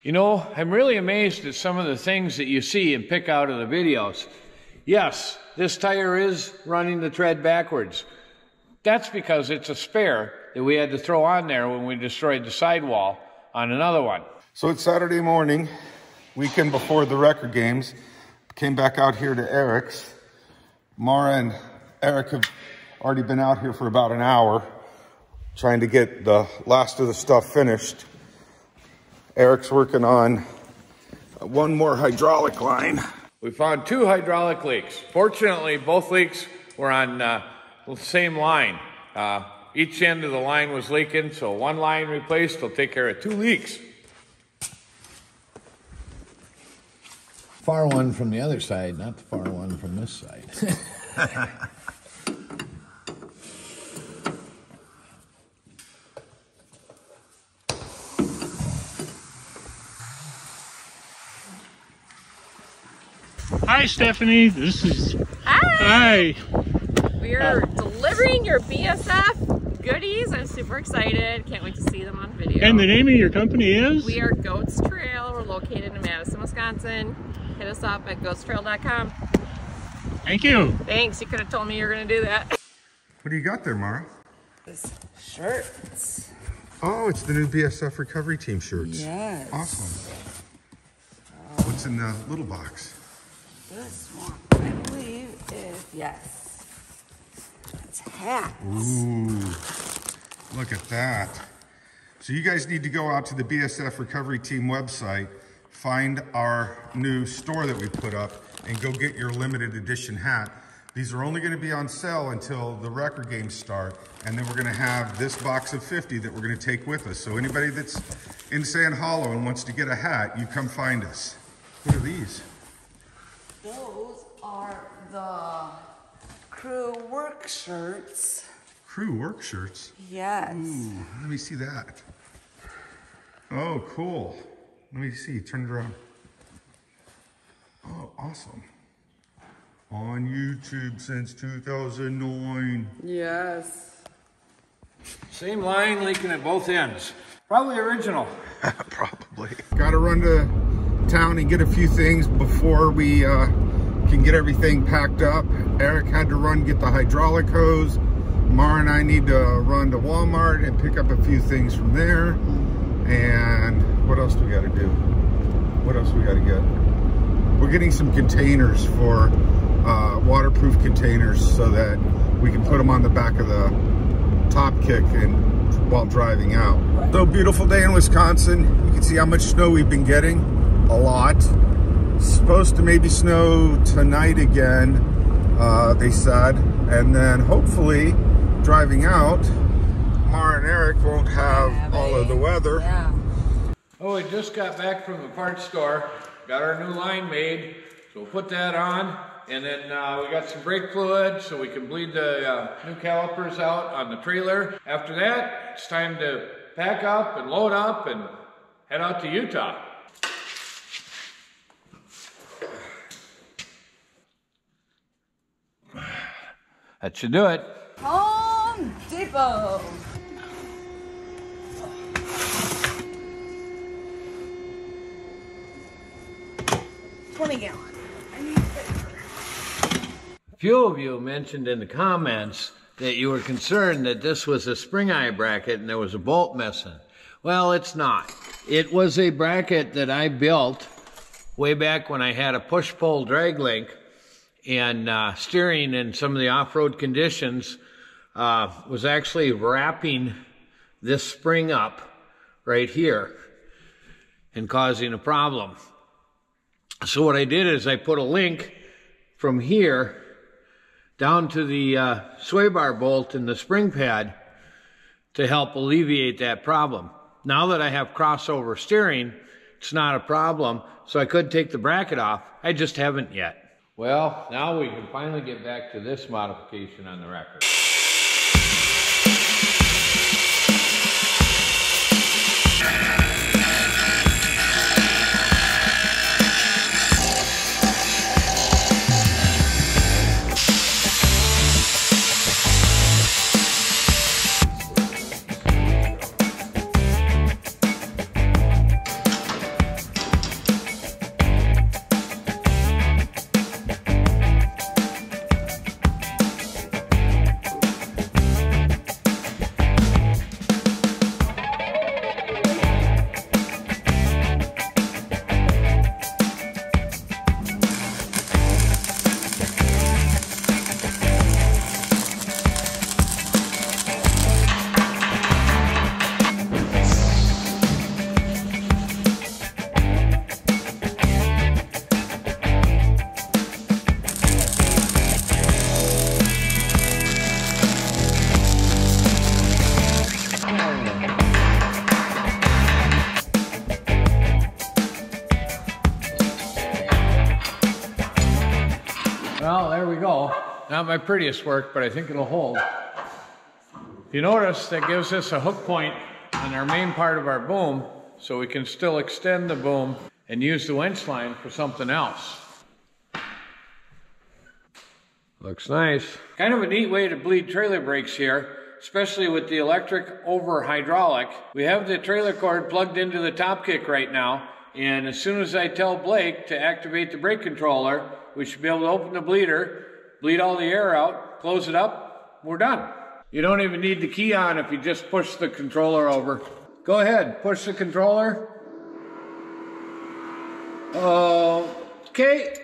You know, I'm really amazed at some of the things that you see and pick out of the videos. Yes, this tire is running the tread backwards. That's because it's a spare that we had to throw on there when we destroyed the sidewall on another one. So it's Saturday morning, weekend before the record games. Came back out here to Eric's. Mara and Eric have already been out here for about an hour trying to get the last of the stuff finished. Eric's working on one more hydraulic line. We found 2 hydraulic leaks. Fortunately, both leaks were on the same line. Each end of the line was leaking, so one line replaced will take care of 2 leaks. Far one from the other side, not the far one from this side. Hi, Stephanie. This is... Hi. Hi. We are delivering your BSF goodies. I'm super excited. Can't wait to see them on video. And the name of your company is? We are Goats Trail. We're located in Madison, Wisconsin. Hit us up at goatstrail.com. Thank you. Thanks. You could have told me you were going to do that. What do you got there, Mara? This shirts. Oh, it's the new BSF Recovery Team shirts. Yes. Awesome. What's in the little box? This one, I believe, is, yes. It's hats. Ooh, look at that. So you guys need to go out to the BSF Recovery Team website, find our new store that we put up, and go get your limited edition hat. These are only going to be on sale until the record games start, and then we're going to have this box of 50 that we're going to take with us. So anybody that's in Sand Hollow and wants to get a hat, you come find us. What are these? Those are the crew work shirts. Crew work shirts? Yes. Ooh, let me see that. Oh, cool. Let me see, turn it around. Oh, awesome. On YouTube since 2009. Yes. Same line leaking at both ends. Probably original. Probably. Got to run to town and get a few things before we can get everything packed up. Eric had to run get the hydraulic hose. Mara and I need to run to Walmart and pick up a few things from there. And what else do we got to do? What else we got to get? We're getting some containers for waterproof containers so that we can put them on the back of the top kick and while driving out. So beautiful day in Wisconsin. You can see how much snow we've been getting. A lot. Supposed to maybe snow tonight again, they said. And then hopefully driving out, Mara and Eric won't have all of the weather. Yeah. Oh, we just got back from the parts store. Got our new line made. So we'll put that on. And then we got some brake fluid so we can bleed the new calipers out on the trailer. After that, it's time to pack up and load up and head out to Utah. That should do it. Home Depot. $20 gallon. I need paper. A few of you mentioned in the comments that you were concerned that this was a spring eye bracket and there was a bolt missing. Well, it's not. It was a bracket that I built way back when I had a push-pull drag link, and steering in some of the off-road conditions was actually wrapping this spring up right here and causing a problem. So what I did is I put a link from here down to the sway bar bolt in the spring pad to help alleviate that problem. Now that I have crossover steering, it's not a problem, so I could take the bracket off. I just haven't yet. Well, now we can finally get back to this modification on the record. Not my prettiest work, but I think it'll hold. If you notice, that gives us a hook point on our main part of our boom, so we can still extend the boom and use the winch line for something else. Looks nice. Kind of a neat way to bleed trailer brakes here, especially with the electric over hydraulic. We have the trailer cord plugged into the top kick right now, and as soon as I tell Blake to activate the brake controller, we should be able to open the bleeder, bleed all the air out, close it up, we're done. You don't even need the key on if you just push the controller over. Go ahead, push the controller. Okay.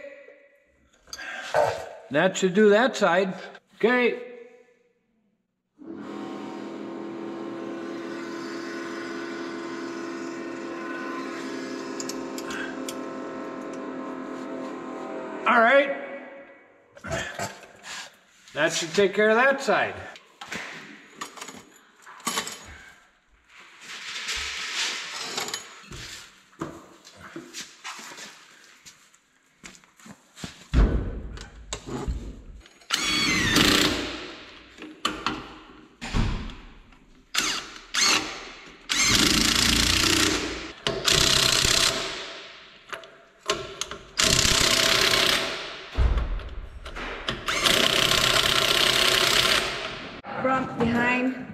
That should do that side. Okay. All right. That should take care of that side. Front, behind.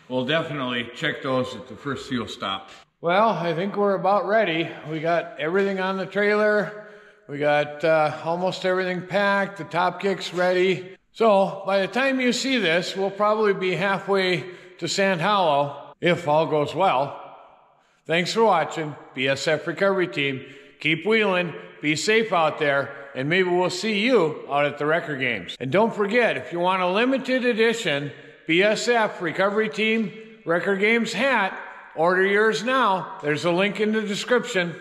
We'll definitely check those at the first fuel stop. Well, I think we're about ready. We got everything on the trailer. We got almost everything packed. The top kick's ready. So by the time you see this, we'll probably be halfway to Sand Hollow, if all goes well. Thanks for watching, BSF Recovery Team. Keep wheeling, be safe out there, and maybe we'll see you out at the Wrecker Games. And don't forget, if you want a limited edition BSF Recovery Team Wrecker Games hat, order yours now. There's a link in the description.